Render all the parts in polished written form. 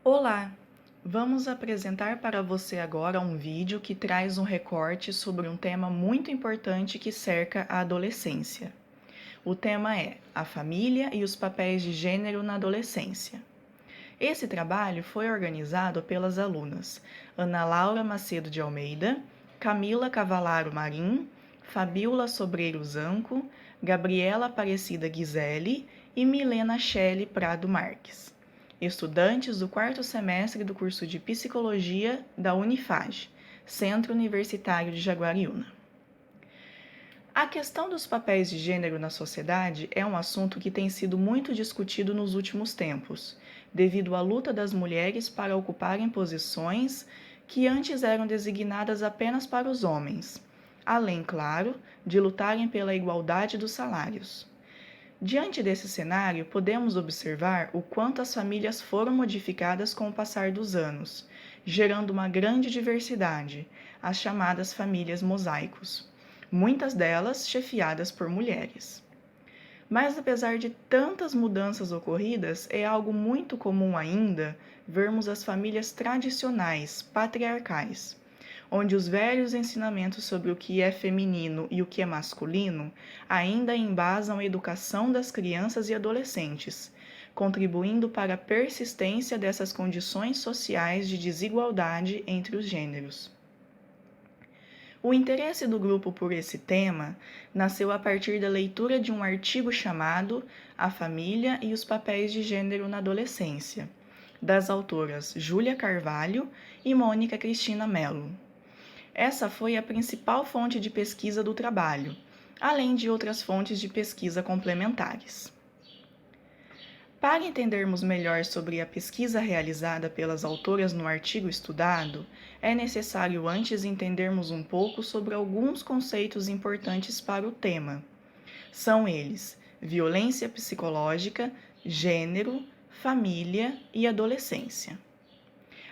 Olá! Vamos apresentar para você agora um vídeo que traz um recorte sobre um tema muito importante que cerca a adolescência. O tema é a família e os papéis de gênero na adolescência. Esse trabalho foi organizado pelas alunas Ana Laura Macedo de Almeida, Camila Cavalaro Marim, Fabiola Sobreiro Zanco, Gabriela Aparecida Ghiselli e Milena Chele Prado Marques, estudantes do quarto semestre do curso de Psicologia da Unifage, Centro Universitário de Jaguariúna. A questão dos papéis de gênero na sociedade é um assunto que tem sido muito discutido nos últimos tempos, devido à luta das mulheres para ocuparem posições que antes eram designadas apenas para os homens, além, claro, de lutarem pela igualdade dos salários. Diante desse cenário, podemos observar o quanto as famílias foram modificadas com o passar dos anos, gerando uma grande diversidade, as chamadas famílias mosaicos, muitas delas chefiadas por mulheres. Mas apesar de tantas mudanças ocorridas, é algo muito comum ainda vermos as famílias tradicionais, patriarcais, onde os velhos ensinamentos sobre o que é feminino e o que é masculino ainda embasam a educação das crianças e adolescentes, contribuindo para a persistência dessas condições sociais de desigualdade entre os gêneros. O interesse do grupo por esse tema nasceu a partir da leitura de um artigo chamado A Família e os Papéis de Gênero na Adolescência, das autoras Júlia Carvalho e Mônica Cristina Mello. Essa foi a principal fonte de pesquisa do trabalho, além de outras fontes de pesquisa complementares. Para entendermos melhor sobre a pesquisa realizada pelas autoras no artigo estudado, é necessário antes entendermos um pouco sobre alguns conceitos importantes para o tema. São eles: violência psicológica, gênero, família e adolescência.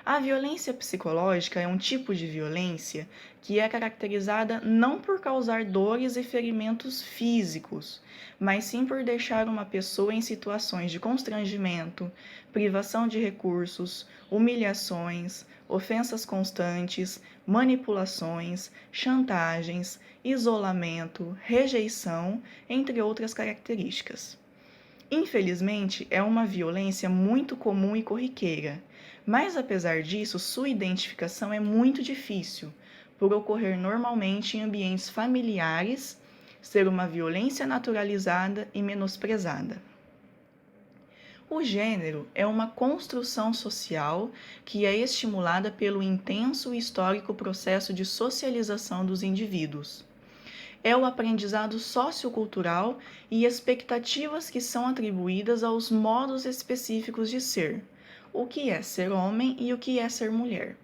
A violência psicológica é um tipo de violência que é caracterizada não por causar dores e ferimentos físicos, mas sim por deixar uma pessoa em situações de constrangimento, privação de recursos, humilhações, ofensas constantes, manipulações, chantagens, isolamento, rejeição, entre outras características. Infelizmente, é uma violência muito comum e corriqueira, mas apesar disso, sua identificação é muito difícil, por ocorrer normalmente em ambientes familiares, ser uma violência naturalizada e menosprezada. O gênero é uma construção social que é estimulada pelo intenso e histórico processo de socialização dos indivíduos. É o aprendizado sociocultural e expectativas que são atribuídas aos modos específicos de ser, o que é ser homem e o que é ser mulher.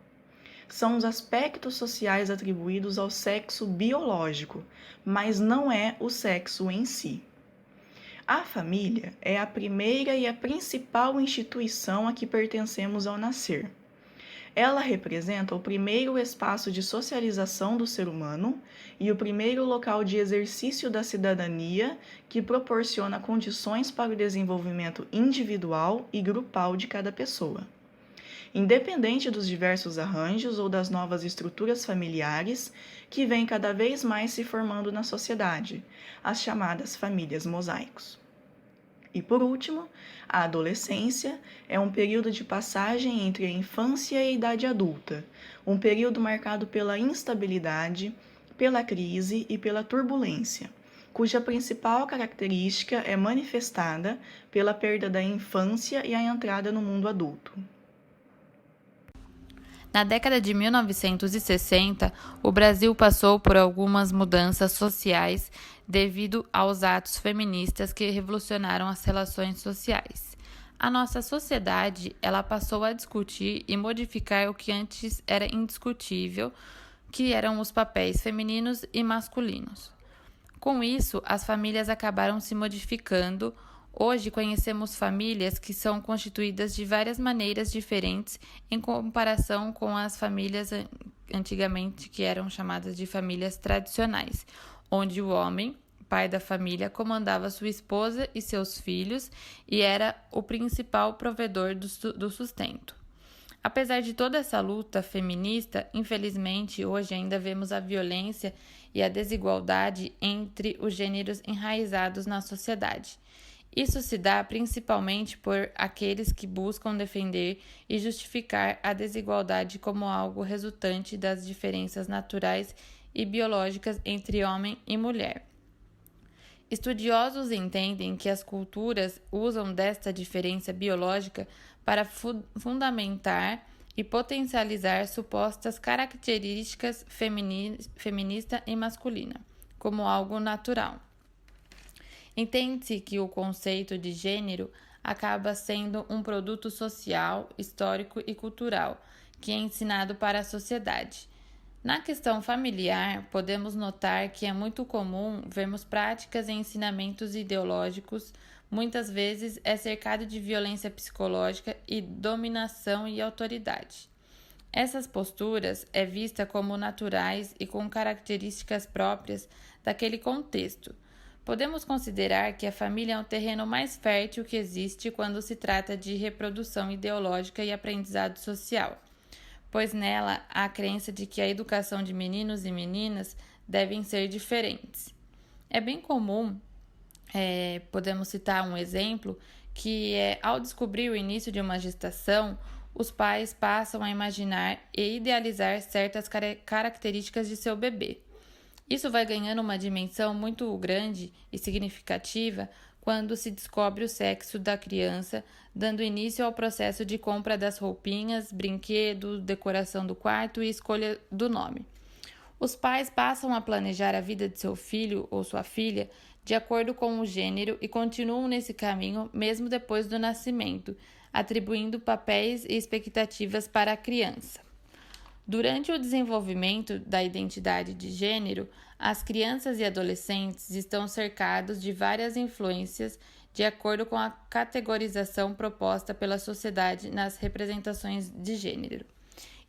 São os aspectos sociais atribuídos ao sexo biológico, mas não é o sexo em si. A família é a primeira e a principal instituição a que pertencemos ao nascer. Ela representa o primeiro espaço de socialização do ser humano e o primeiro local de exercício da cidadania que proporciona condições para o desenvolvimento individual e grupal de cada pessoa. Independente dos diversos arranjos ou das novas estruturas familiares que vêm cada vez mais se formando na sociedade, as chamadas famílias mosaicos. E por último, a adolescência é um período de passagem entre a infância e a idade adulta, um período marcado pela instabilidade, pela crise e pela turbulência, cuja principal característica é manifestada pela perda da infância e a entrada no mundo adulto. Na década de 1960, o Brasil passou por algumas mudanças sociais devido aos atos feministas que revolucionaram as relações sociais. A nossa sociedade, ela passou a discutir e modificar o que antes era indiscutível, que eram os papéis femininos e masculinos. Com isso, as famílias acabaram se modificando. Hoje conhecemos famílias que são constituídas de várias maneiras diferentes em comparação com as famílias antigamente que eram chamadas de famílias tradicionais, onde o homem, pai da família, comandava sua esposa e seus filhos e era o principal provedor do sustento. Apesar de toda essa luta feminista, infelizmente hoje ainda vemos a violência e a desigualdade entre os gêneros enraizados na sociedade. Isso se dá principalmente por aqueles que buscam defender e justificar a desigualdade como algo resultante das diferenças naturais e biológicas entre homem e mulher. Estudiosos entendem que as culturas usam desta diferença biológica para fundamentar e potencializar supostas características feminista e masculina, como algo natural. Entende-se que o conceito de gênero acaba sendo um produto social, histórico e cultural, que é ensinado para a sociedade. Na questão familiar, podemos notar que é muito comum vermos práticas e ensinamentos ideológicos, muitas vezes é cercado de violência psicológica e dominação e autoridade. Essas posturas é vista como naturais e com características próprias daquele contexto. Podemos considerar que a família é um terreno mais fértil que existe quando se trata de reprodução ideológica e aprendizado social, pois nela há a crença de que a educação de meninos e meninas devem ser diferentes. É bem comum, podemos citar um exemplo, que ao descobrir o início de uma gestação, os pais passam a imaginar e idealizar certas características de seu bebê. Isso vai ganhando uma dimensão muito grande e significativa quando se descobre o sexo da criança, dando início ao processo de compra das roupinhas, brinquedos, decoração do quarto e escolha do nome. Os pais passam a planejar a vida de seu filho ou sua filha de acordo com o gênero e continuam nesse caminho mesmo depois do nascimento, atribuindo papéis e expectativas para a criança. Durante o desenvolvimento da identidade de gênero, as crianças e adolescentes estão cercados de várias influências de acordo com a categorização proposta pela sociedade nas representações de gênero.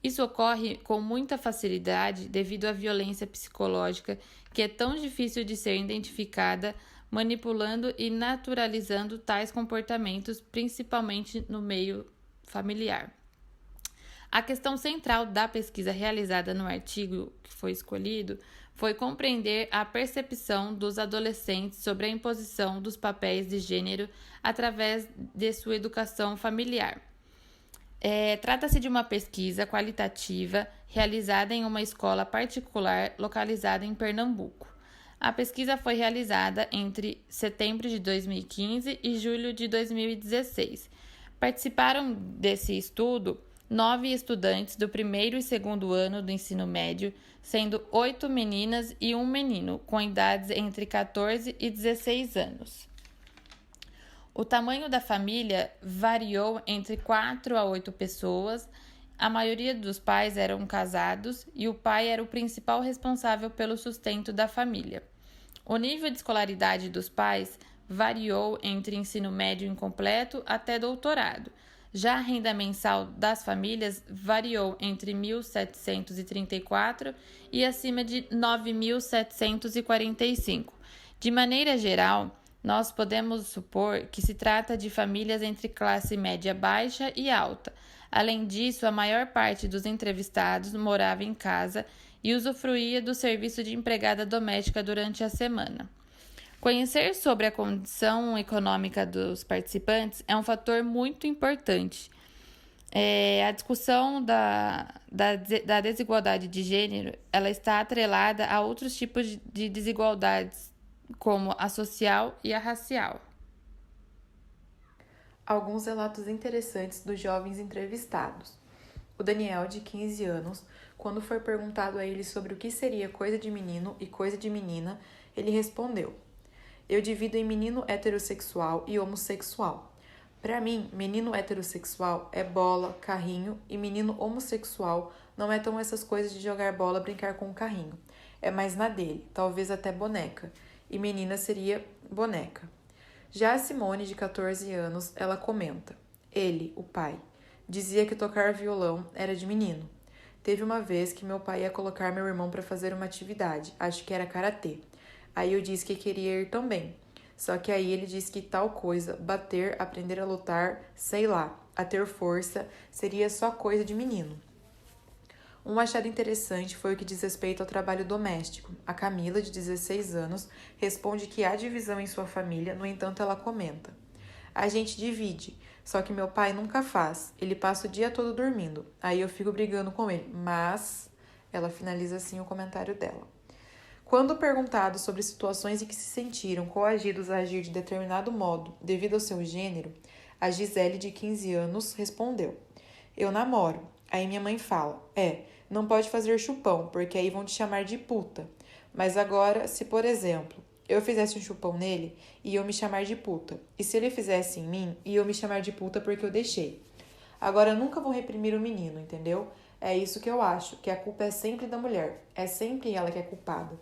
Isso ocorre com muita facilidade devido à violência psicológica, que é tão difícil de ser identificada, manipulando e naturalizando tais comportamentos, principalmente no meio familiar. A questão central da pesquisa realizada no artigo que foi escolhido foi compreender a percepção dos adolescentes sobre a imposição dos papéis de gênero através de sua educação familiar. Trata-se de uma pesquisa qualitativa realizada em uma escola particular localizada em Pernambuco. A pesquisa foi realizada entre setembro de 2015 e julho de 2016. Participaram desse estudo 9 estudantes do primeiro e segundo ano do ensino médio, sendo 8 meninas e 1 menino, com idades entre 14 e 16 anos. O tamanho da família variou entre 4 a 8 pessoas. A maioria dos pais eram casados e o pai era o principal responsável pelo sustento da família. O nível de escolaridade dos pais variou entre ensino médio incompleto até doutorado. Já a renda mensal das famílias variou entre 1.734 e acima de 9.745. De maneira geral, nós podemos supor que se trata de famílias entre classe média baixa e alta. Além disso, a maior parte dos entrevistados morava em casa e usufruía do serviço de empregada doméstica durante a semana. Conhecer sobre a condição econômica dos participantes é um fator muito importante. A discussão da desigualdade de gênero ela está atrelada a outros tipos de desigualdades, como a social e a racial. Alguns relatos interessantes dos jovens entrevistados. O Daniel, de 15 anos, quando foi perguntado a ele sobre o que seria coisa de menino e coisa de menina, ele respondeu: eu divido em menino heterossexual e homossexual. Para mim, menino heterossexual é bola, carrinho, e menino homossexual não é tão essas coisas de jogar bola, brincar com o carrinho. É mais na dele, talvez até boneca, e menina seria boneca. Já a Simone, de 14 anos, ela comenta: ele, o pai, dizia que tocar violão era de menino. Teve uma vez que meu pai ia colocar meu irmão para fazer uma atividade, acho que era karatê. Aí eu disse que queria ir também. Só que aí ele diz que tal coisa, bater, aprender a lutar, sei lá, a ter força, seria só coisa de menino. Um achado interessante foi o que diz respeito ao trabalho doméstico. A Camila, de 16 anos, responde que há divisão em sua família, no entanto, ela comenta: a gente divide, só que meu pai nunca faz. Ele passa o dia todo dormindo. Aí eu fico brigando com ele. Mas ela finaliza assim o comentário dela. Quando perguntado sobre situações em que se sentiram coagidos a agir de determinado modo devido ao seu gênero, a Gisele, de 15 anos, respondeu: eu namoro. Aí minha mãe fala: não pode fazer chupão, porque aí vão te chamar de puta. Mas agora, se por exemplo, eu fizesse um chupão nele, iam me chamar de puta. E se ele fizesse em mim, iam me chamar de puta porque eu deixei. Agora, eu nunca vou reprimir o menino, entendeu? É isso que eu acho, que a culpa é sempre da mulher. É sempre ela que é culpada.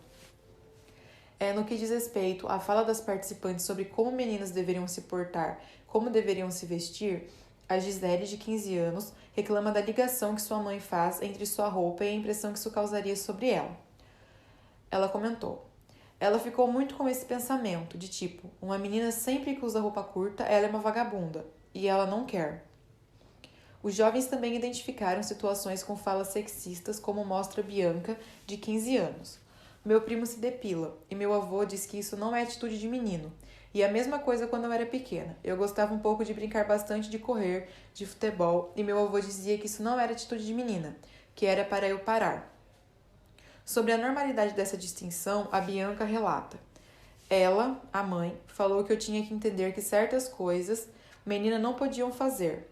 No que diz respeito à fala das participantes sobre como meninas deveriam se portar, como deveriam se vestir, a Gisele, de 15 anos, reclama da ligação que sua mãe faz entre sua roupa e a impressão que isso causaria sobre ela. Ela comentou: ela ficou muito com esse pensamento de tipo, uma menina sempre que usa roupa curta, ela é uma vagabunda, e ela não quer. Os jovens também identificaram situações com falas sexistas, como mostra Bianca, de 15 anos. Meu primo se depila, e meu avô diz que isso não é atitude de menino. E a mesma coisa quando eu era pequena. Eu gostava um pouco de brincar bastante de correr, de futebol, e meu avô dizia que isso não era atitude de menina, que era para eu parar. Sobre a normalidade dessa distinção, a Bianca relata: ela, a mãe, falou que eu tinha que entender que certas coisas menina não podiam fazer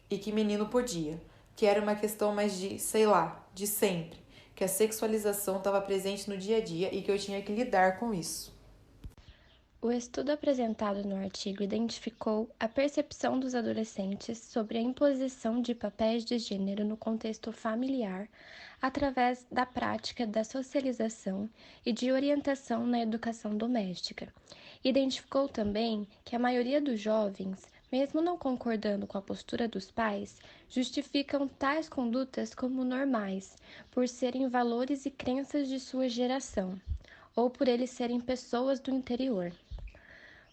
e que menino podia, que era uma questão mais de, sei lá, de sempre, que a sexualização estava presente no dia a dia e que eu tinha que lidar com isso. O estudo apresentado no artigo identificou a percepção dos adolescentes sobre a imposição de papéis de gênero no contexto familiar através da prática da socialização e de orientação na educação doméstica. Identificou também que a maioria dos jovens, mesmo não concordando com a postura dos pais, justificam tais condutas como normais, por serem valores e crenças de sua geração, ou por eles serem pessoas do interior.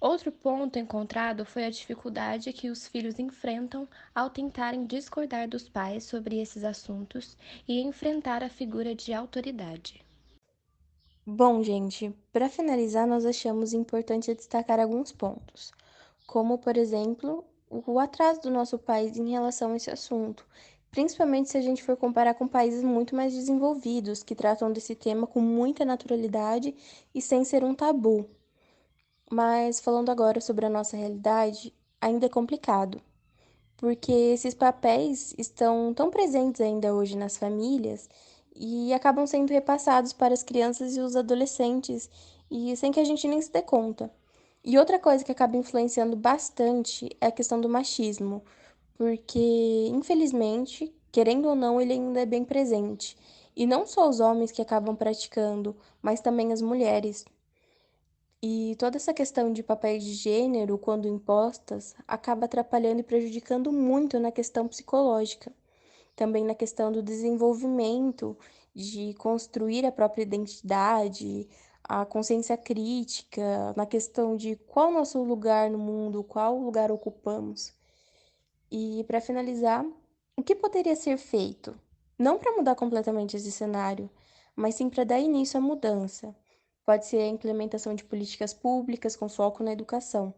Outro ponto encontrado foi a dificuldade que os filhos enfrentam ao tentarem discordar dos pais sobre esses assuntos e enfrentar a figura de autoridade. Bom, gente, para finalizar, nós achamos importante destacar alguns pontos, como, por exemplo, o atraso do nosso país em relação a esse assunto, principalmente se a gente for comparar com países muito mais desenvolvidos, que tratam desse tema com muita naturalidade e sem ser um tabu. Mas falando agora sobre a nossa realidade, ainda é complicado, porque esses papéis estão tão presentes ainda hoje nas famílias e acabam sendo repassados para as crianças e os adolescentes, e sem que a gente nem se dê conta. E outra coisa que acaba influenciando bastante é a questão do machismo, porque, infelizmente, querendo ou não, ele ainda é bem presente. E não só os homens que acabam praticando, mas também as mulheres. E toda essa questão de papéis de gênero, quando impostas, acaba atrapalhando e prejudicando muito na questão psicológica, também na questão do desenvolvimento, de construir a própria identidade, a consciência crítica, na questão de qual o nosso lugar no mundo, qual lugar ocupamos. E para finalizar, o que poderia ser feito? Não para mudar completamente esse cenário, mas sim para dar início à mudança. Pode ser a implementação de políticas públicas com foco na educação,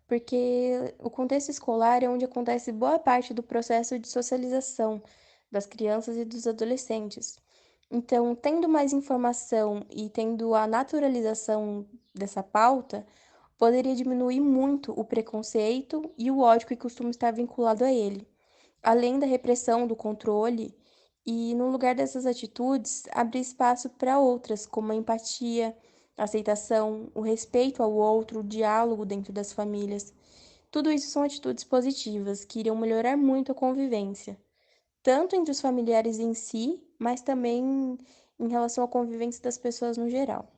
porque o contexto escolar é onde acontece boa parte do processo de socialização das crianças e dos adolescentes. Então, tendo mais informação e tendo a naturalização dessa pauta, poderia diminuir muito o preconceito e o ódio que costuma estar vinculado a ele, além da repressão, do controle, e no lugar dessas atitudes, abrir espaço para outras, como a empatia, a aceitação, o respeito ao outro, o diálogo dentro das famílias. Tudo isso são atitudes positivas que iriam melhorar muito a convivência, tanto entre os familiares em si, mas também em relação à convivência das pessoas no geral.